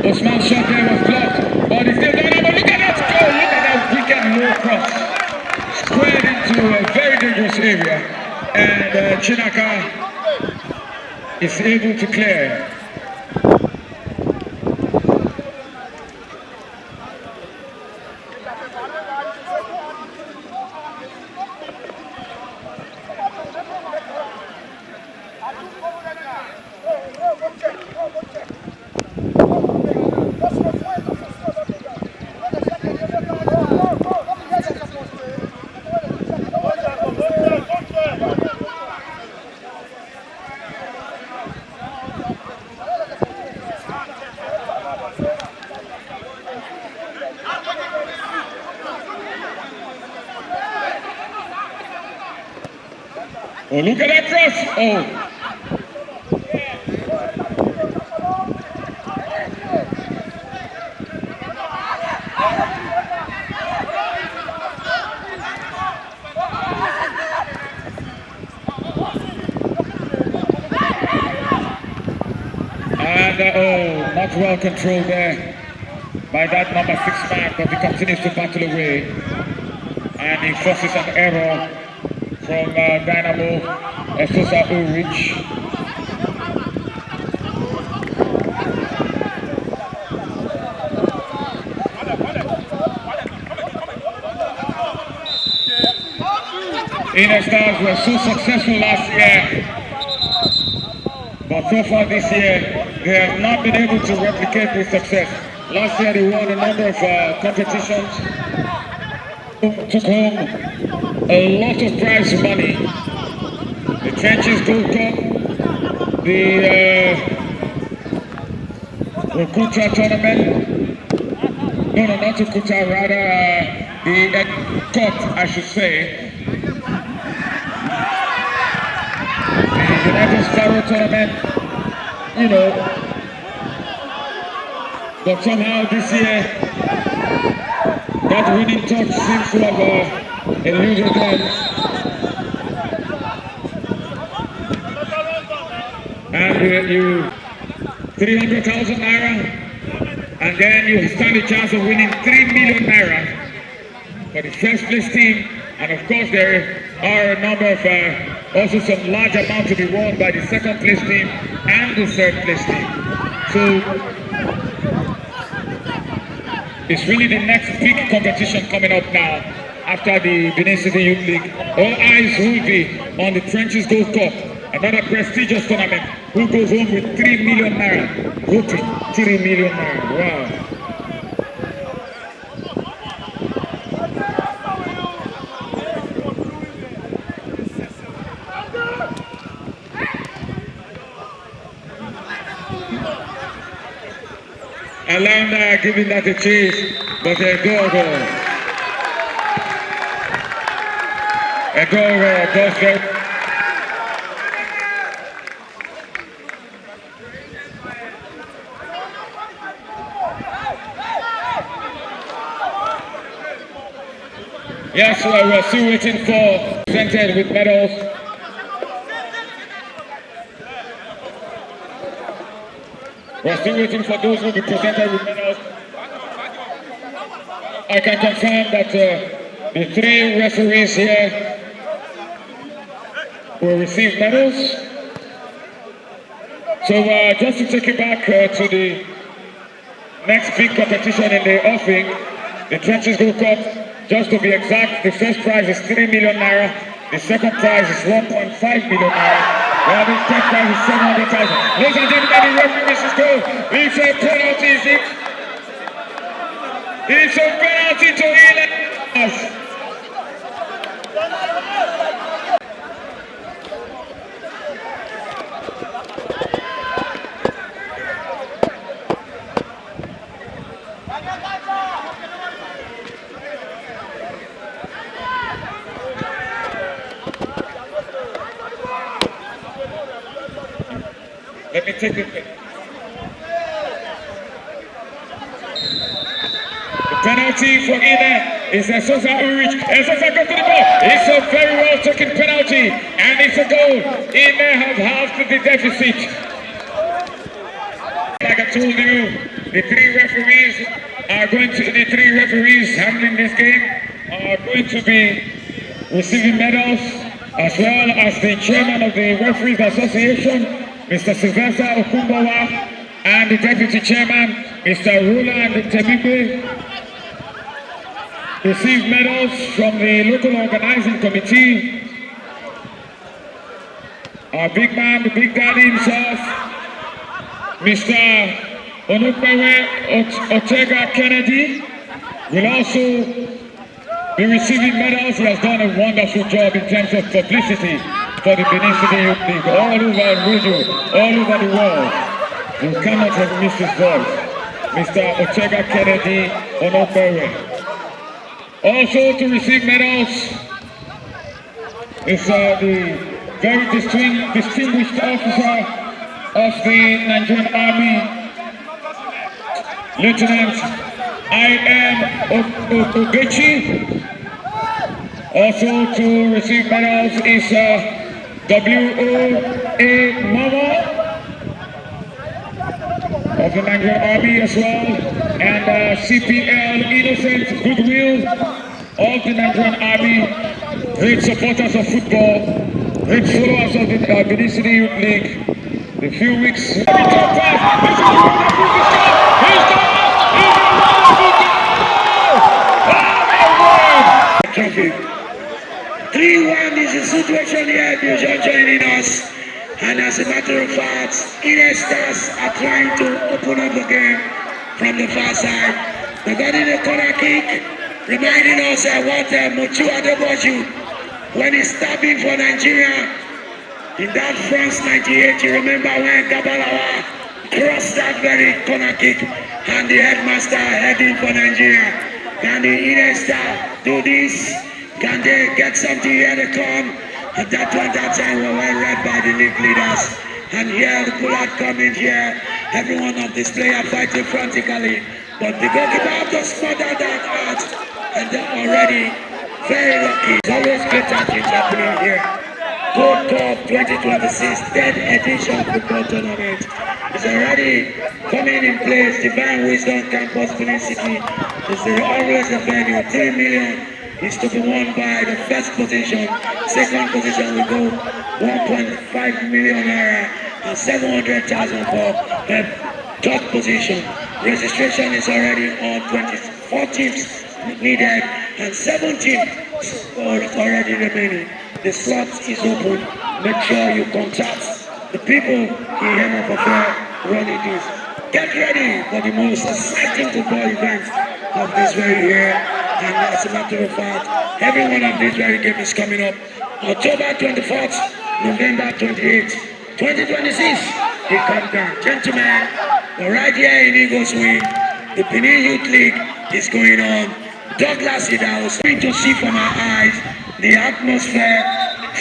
Osman's shot there was blocked, but it's still Dynamo. Look at that goal! Look at that wicked low cross. Squared into a very dangerous area, and Chinaka is able to clear. Oh, look at that cross! Oh! And not well controlled there by that number 6 man, but he continues to battle away, and he forces an error from Dynamo Esosa Ulrich. Ine Stars were so successful last year, but so far this year they have not been able to replicate this success. Last year they won a number of competitions, took home a lot of prize money. The Trenches Gold Cup, the Okuta tournament, no, not Okuta, rather the Cup, I should say. The United Sparrow tournament, you know. But somehow this year, that winning touch seems to have eluded them. And you 300,000 naira, and then you stand a chance of winning 3 million naira for the first place team. And of course there are a number of also some large amount to be won by the second place team and the third place team. So it's really the next big competition coming up now after the Benin City Youth League. All eyes will be on the Trenches Gold Cup, another prestigious tournament. Who goes home with 3 million naira? Whooping 3 million naira. Wow. Alanda giving that a chase, but a goal. A goal goes there. Yes, we're still waiting for presented with medals. We're still waiting for those who will be presented with medals. I can confirm that the 3 referees here will receive medals. So just to take you back to the next big competition in the offing, the Trenches Gold Cup, just to be exact, the first prize is 3 million naira, the second prize is 1.5 million naira. Well, the third prize is 700,000. Ladies and gentlemen, the referee misses goal. It's a penalty, is it? It's a penalty to Ine. Let me take it. The penalty for Ine is Esosa Urich. Esosa goes to the ball. It's a very well taken penalty, and it's a goal. Ine have halved the deficit. Like I told you, the 3 referees handling this game are going to be receiving medals, as well as the chairman of the Referees Association, Mr. Sylvester Okumbawa, and the Deputy Chairman, Mr. Roland Temibe, received medals from the local organizing committee. Our big man, the big daddy himself, Mr. Onukwewe Otega Kennedy, will also be receiving medals. He has done a wonderful job in terms of publicity for the BENIN Youth League all over radio, all over the world. You cannot have missed his voice. Mr. Otega Kennedy Onokwewe. Also to receive medals is the very distinguished officer of the Nigerian Army, Lieutenant Ine Vs. Also to receive medals is W.O.A. Mama of the Nigerian Army as well, and CPL Innocent Goodwill of the Nigerian Army, great supporters of football, great followers of the BENIN Youth League. The few weeks.
Trophy. 3-1 is the situation here, Division joining us. And as a matter of fact, Ine Stars are trying to open up the game from the far side. They got in a corner kick, reminding us what Mochu Adeboju, when he's stabbing for Nigeria in that France 98. You remember when Gabalawa crossed that very corner kick and the headmaster heading for Nigeria. Can the Ine Star do this? Can they get something? Here they come. At that time we were led by the league leaders. And here the pull-out coming here. Every one of these players fighting frantically. But the goalkeeper have just smothered that out. And they're already very lucky. It's always better things happening here. Gold Cup 2026, 10th edition football tournament is already coming in place. Divine Wisdom Campus Felicity is always the venue. 3 million is to be won by the first position. Second position will go 1.5 million naira and 700,000 for the third position. Registration is already on. 24 teams needed and 17 is already remaining. The slot is open. Make sure you contact the people in Hema for running this. Get ready for the most exciting football event of this very year. And as a matter of fact, every one of these very games is coming up. October 24th, November 28th, 2026. They come down. Gentlemen, right here in Eagles Wing, the BENIN Youth League is going on. Douglas is out. Going to see from our eyes the atmosphere,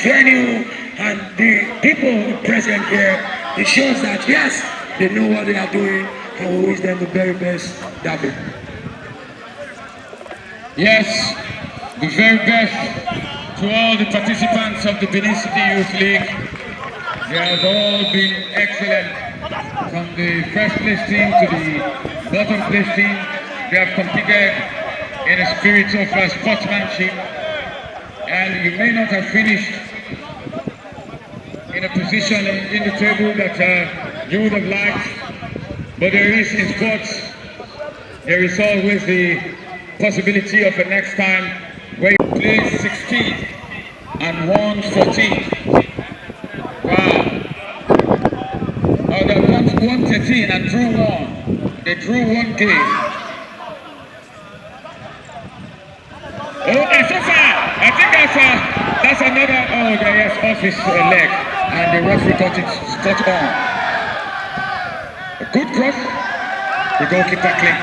venue, and the people present here. It shows that yes, they know what they are doing, and we wish them the very best. David.
Yes, the very best to all the participants of the Benin City Youth League. They have all been excellent, from the first place team to the bottom place team. They have competed in a spirit of sportsmanship, and you may not have finished in a position in the table that you would have liked, but there is in sports, there is always the possibility of a next time where you play 16 and won 14. Wow. They won 13 and drew 1. They drew 1 game. Oh, Asosa! I think that's another, yes, office leg. And the referee got it spot on. A good cross. The goalkeeper clean.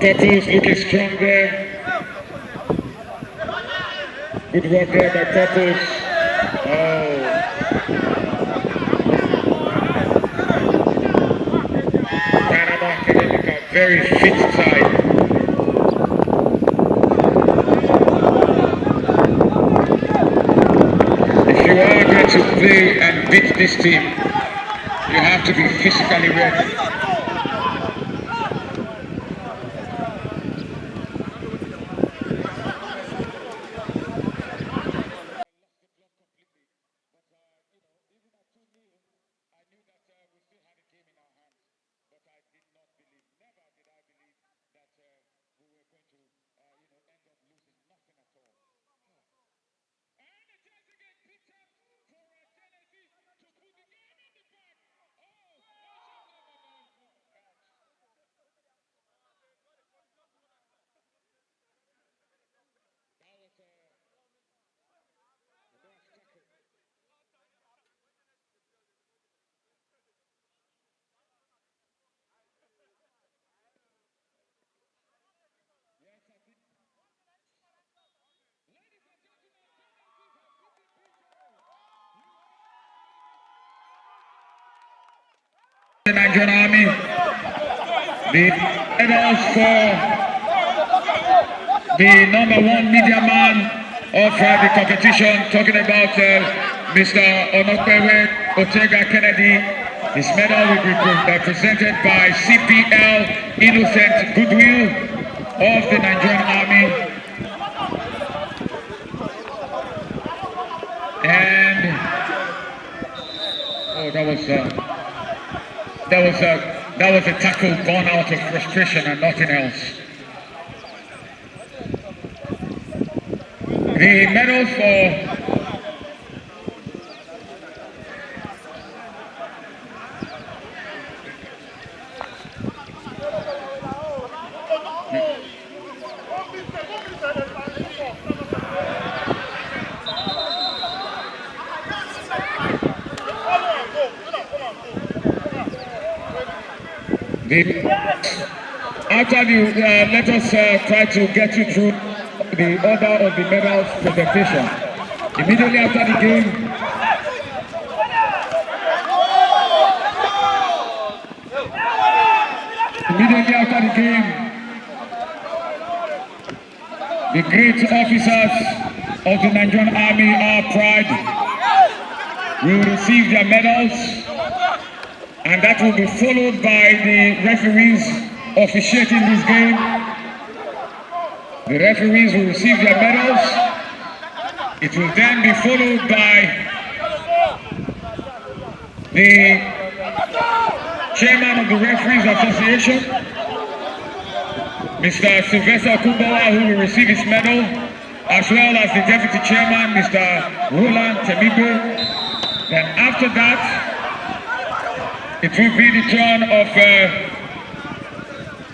Couples looking strong there. Good work there by Couples. Dynamo Academicals, very fit side. If you are going to play and beat this team, you have to be physically ready. The Nigerian Army, the medals for the #1 media man of the competition, talking about Mr. Onokwewe Otega Kennedy. His medal will be presented by CPL Innocent Goodwill of the Nigerian Army. And that was a tackle born out of frustration and nothing else. The medal for after the let us try to get you through the order of the medals presentation. Immediately after the game, the great officers of the Nigerian Army, our pride, will receive their medals, and that will be followed by the referees officiating this game. The referees will receive their medals. It will then be followed by the chairman of the Referees Association, Mr. Sylvester Kubawa, who will receive his medal, as well as the deputy chairman, Mr. Roland Temibe. Then after that, it will be the turn of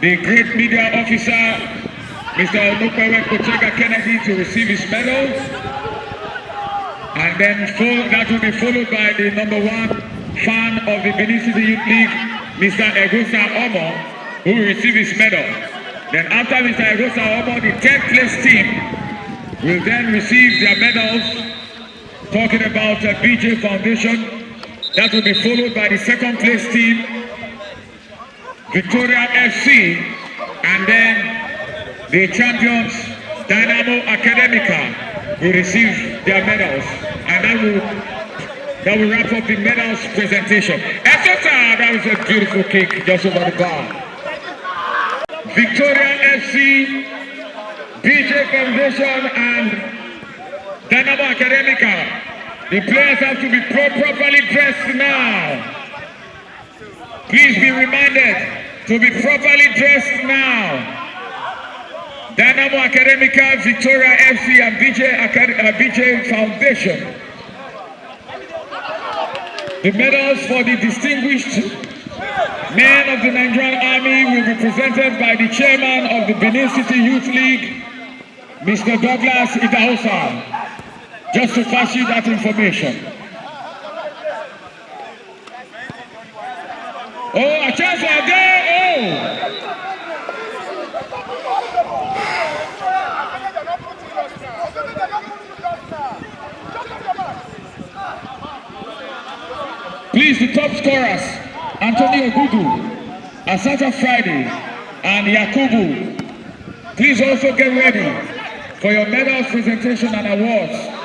the great media officer, Mr. Onokwewe Otega Kennedy, to receive his medal. And then that will be followed by the #1 fan of the Benin City Youth League, Mr. Egosa Omo, who will receive his medal. Then after Mr. Egosa Omo, the 10th place team will then receive their medals. Talking about BJ Foundation. That will be followed by the 2nd place team, Victoria FC, and then the champions, Dynamo Academicals, will receive their medals. And that will wrap up the medals presentation. That was a beautiful kick just over the bar. Victoria FC, BJ Foundation, and Dynamo Academicals. The players have to be properly dressed now. Please be reminded to be properly dressed now. Dynamo Academicals, Victoria FC, and BJ Foundation. The medals for the distinguished men of the Nigerian Army will be presented by the chairman of the Benin City Youth League, Mr. Douglas Idahosa. Just to pass you that information. Oh, a chance for a goal! Please, the top scorers, Antonio Gudu, Asata Friday, and Yakubu. Please also get ready for your medals presentation and awards.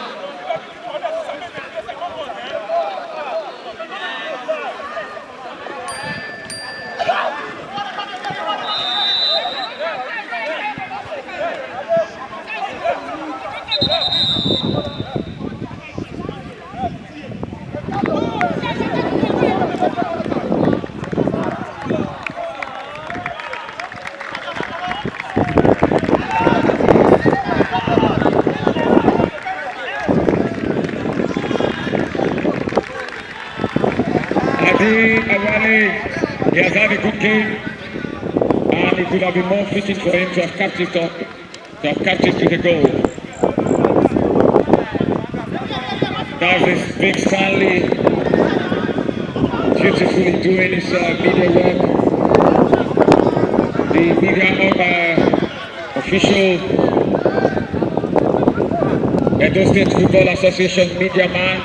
He has had a good game, and it would have been more fitting for him to have kept it up, to the goal. That's this big Stanley, beautifully doing his media work. The media official, Edo State Football Association media man.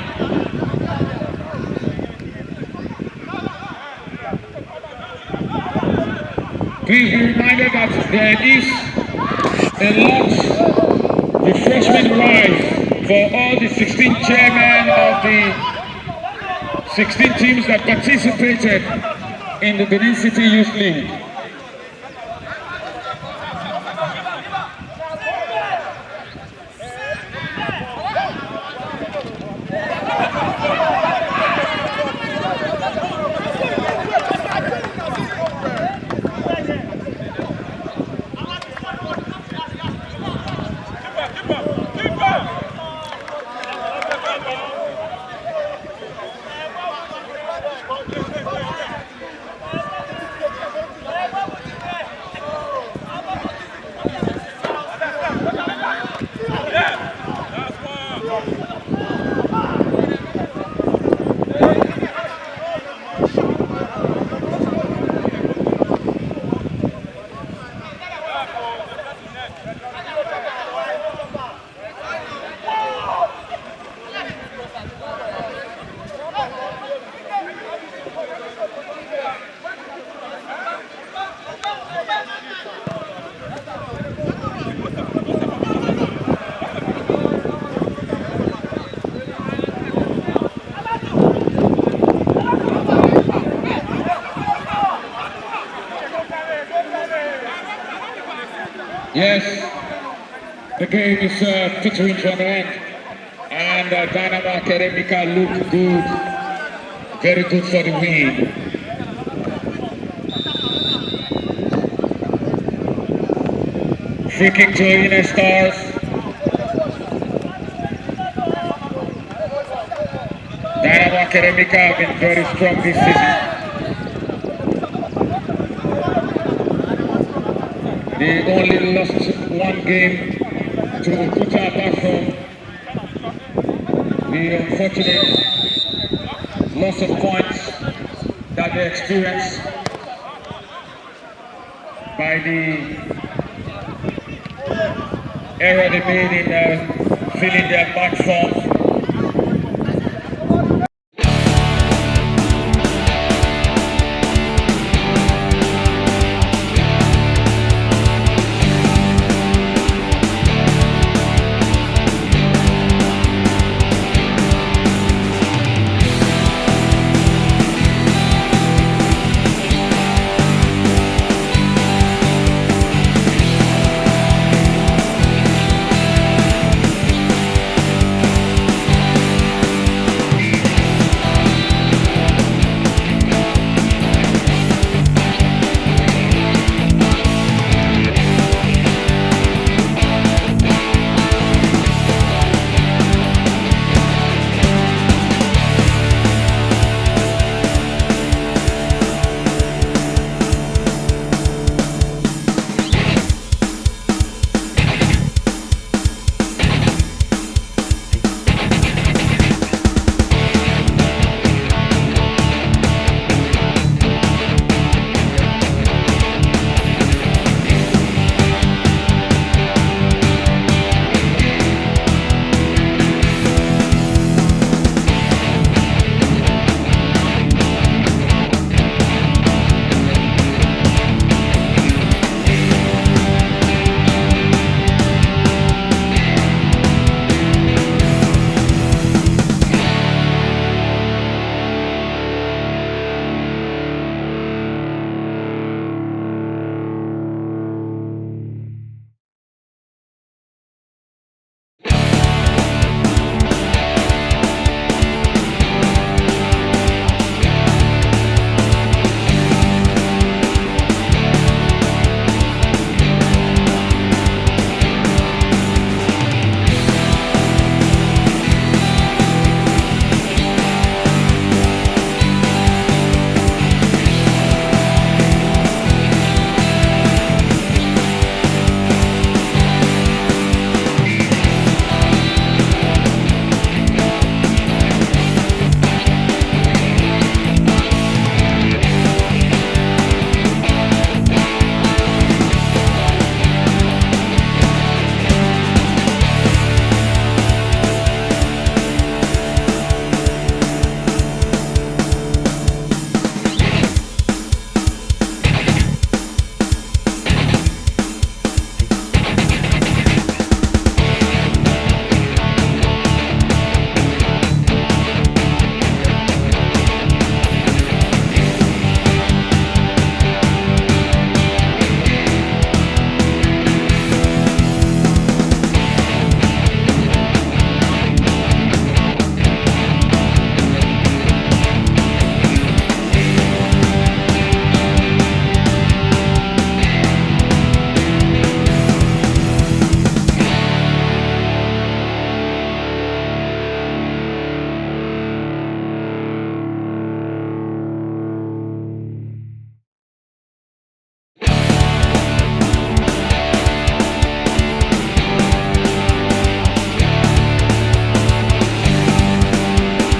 Please be reminded that there is a lot refreshment wise for all the 16 chairmen of the 16 teams that participated in the Benin City Youth League. Yes, the game is teetering to an end, and Dynamo Academicals look good, very good for the win. Free kick to Ine Stars. Dynamo Academicals have been very strong this season. They only lost one game to Okuta apart from the unfortunate loss of points that they experienced by the error they made in filling their match forms.